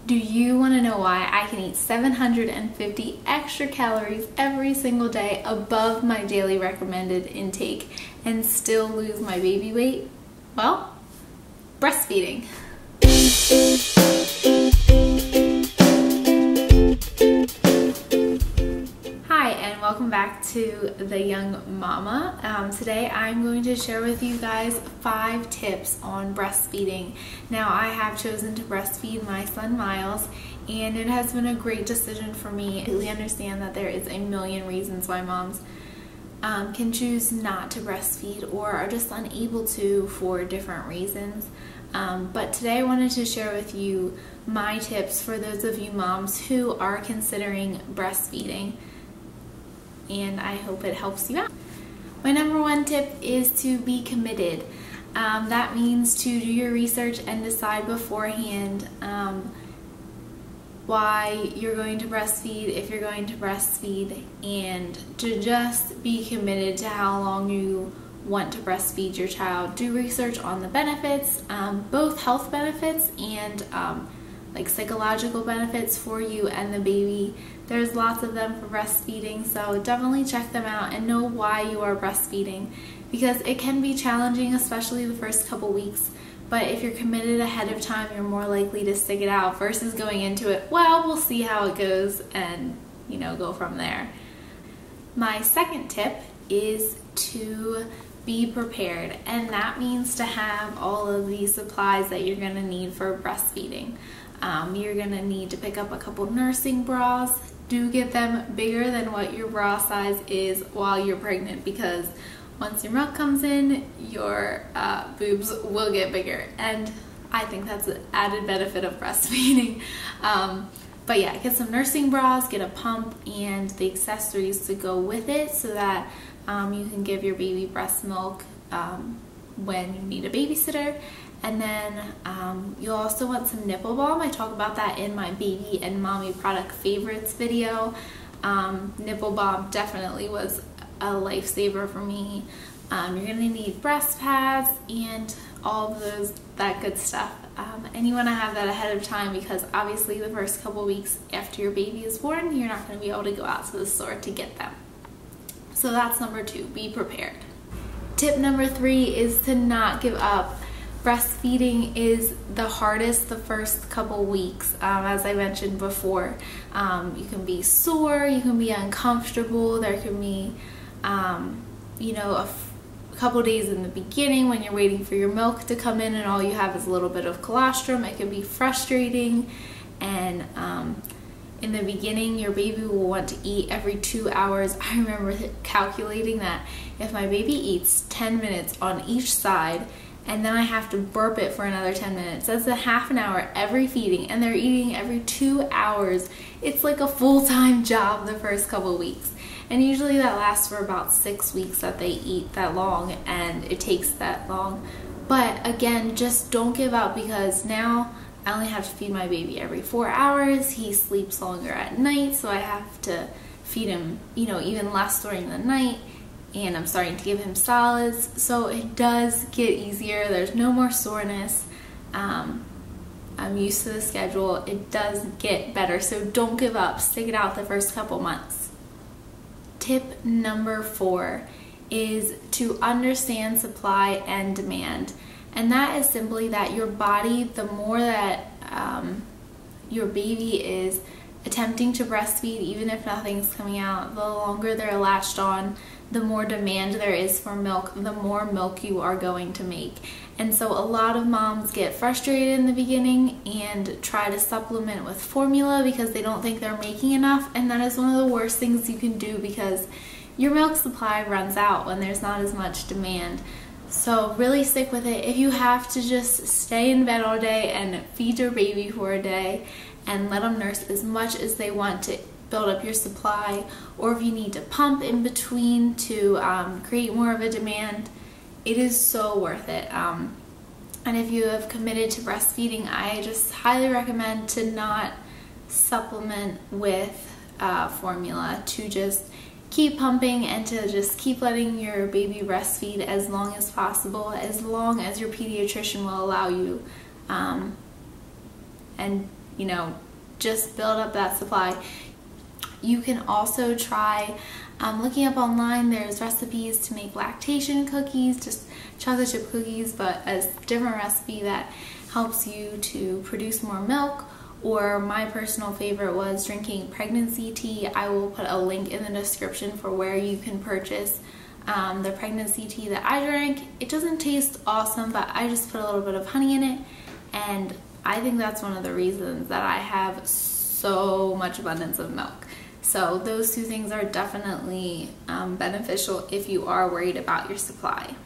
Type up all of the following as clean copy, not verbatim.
Do you want to know why I can eat 750 extra calories every single day above my daily recommended intake and still lose my baby weight? Well, breastfeeding. Hi, and welcome back to The Young Mama. Today I'm going to share with you guys 5 tips on breastfeeding. Now, I have chosen to breastfeed my son Miles, and it has been a great decision for me. I completely understand that there is a million reasons why moms can choose not to breastfeed or are just unable to for different reasons. But today I wanted to share with you my tips for those of you moms who are considering breastfeeding, and I hope it helps you out. My number 1 tip is to be committed. That means to do your research and decide beforehand why you're going to breastfeed, if you're going to breastfeed, and to just be committed to how long you want to breastfeed your child. Do research on the benefits, both health benefits and like psychological benefits for you and the baby. There's lots of them for breastfeeding, so definitely check them out and know why you are breastfeeding, because it can be challenging, especially the first couple weeks. But if you're committed ahead of time, you're more likely to stick it out versus going into it, well, we'll see how it goes, and go from there. My second tip is to be prepared, and that means to have all of these supplies that you're going to need for breastfeeding. You're going to need to pick up a couple nursing bras. Do get them bigger than what your bra size is while you're pregnant, because once your milk comes in, your boobs will get bigger, and I think that's an added benefit of breastfeeding. But yeah, get some nursing bras, get a pump, and the accessories to go with it so that you can give your baby breast milk when you need a babysitter. And then you'll also want some nipple balm. I talk about that in my baby and mommy product favorites video. Nipple balm definitely was a lifesaver for me. You're gonna need breast pads and all of that good stuff. And you wanna have that ahead of time, because obviously the first couple weeks after your baby is born, you're not gonna be able to go out to the store to get them. So that's number 2, be prepared. Tip number 3 is to not give up. Breastfeeding is the hardest the first couple weeks, as I mentioned before. You can be sore, you can be uncomfortable, there can be a couple days in the beginning when you're waiting for your milk to come in and all you have is a little bit of colostrum. It can be frustrating, and in the beginning your baby will want to eat every 2 hours. I remember calculating that if my baby eats 10 minutes on each side and then I have to burp it for another 10 minutes, that's a half an hour every feeding, and they're eating every 2 hours. It's like a full-time job the first couple weeks. And usually that lasts for about 6 weeks that they eat that long, and it takes that long. But again, just don't give up, because now I only have to feed my baby every 4 hours. He sleeps longer at night, so I have to feed him, even less during the night. And I'm starting to give him solids, so it does get easier. There's no more soreness. I'm used to the schedule. It does get better, so don't give up. Stick it out the first couple months. Tip number 4 is to understand supply and demand, and that is simply that your body, the more that your baby is attempting to breastfeed, even if nothing's coming out, the longer they're latched on, the more demand there is for milk, the more milk you are going to make. And so a lot of moms get frustrated in the beginning and try to supplement with formula because they don't think they're making enough, and that is one of the worst things you can do, because your milk supply runs out when there's not as much demand. So really stick with it. If you have to just stay in bed all day and feed your baby for a day and let them nurse as much as they want to build up your supply, or if you need to pump in between to create more of a demand, it is so worth it. And if you have committed to breastfeeding, I just highly recommend to not supplement with formula, to just keep pumping and to just keep letting your baby breastfeed as long as possible, as long as your pediatrician will allow you. And you know, just build up that supply. You can also try looking up online. There's recipes to make lactation cookies, just chocolate chip cookies, but a different recipe that helps you to produce more milk. Or my personal favorite was drinking pregnancy tea. I will put a link in the description for where you can purchase the pregnancy tea that I drank. It doesn't taste awesome, but I just put a little bit of honey in it, and I think that's one of the reasons that I have so much abundance of milk. So those two things are definitely beneficial if you are worried about your supply.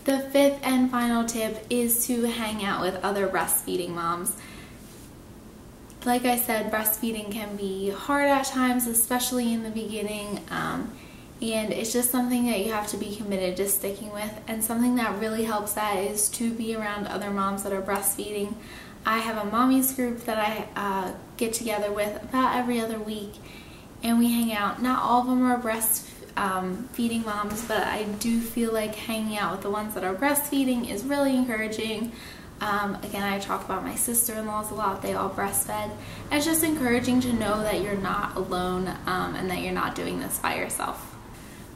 The fifth and final tip is to hang out with other breastfeeding moms. Like I said, breastfeeding can be hard at times, especially in the beginning, and it's just something that you have to be committed to sticking with. And something that really helps that is to be around other moms that are breastfeeding. I have a mommies group that I get together with about every other week, and we hang out. Not all of them are breastfeeding moms, but I do feel like hanging out with the ones that are breastfeeding is really encouraging. Again, I talk about my sister-in-laws a lot. They all breastfed. And it's just encouraging to know that you're not alone and that you're not doing this by yourself.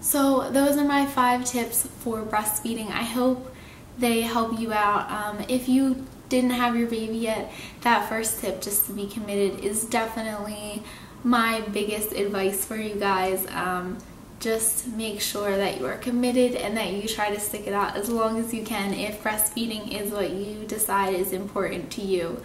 So those are my 5 tips for breastfeeding. I hope they help you out. If you didn't have your baby yet, that first tip, just to be committed, is definitely my biggest advice for you guys. Just make sure that you are committed and that you try to stick it out as long as you can if breastfeeding is what you decide is important to you.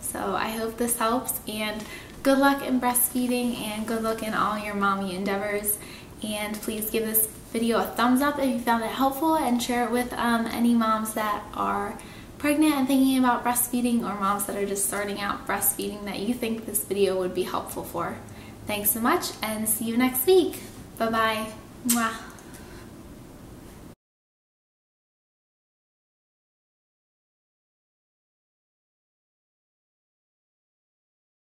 So I hope this helps, and good luck in breastfeeding and good luck in all your mommy endeavors. And please give this video a thumbs up if you found it helpful, and share it with any moms that are pregnant and thinking about breastfeeding, or moms that are just starting out breastfeeding that you think this video would be helpful for. Thanks so much, and see you next week. Bye-bye. Mwah.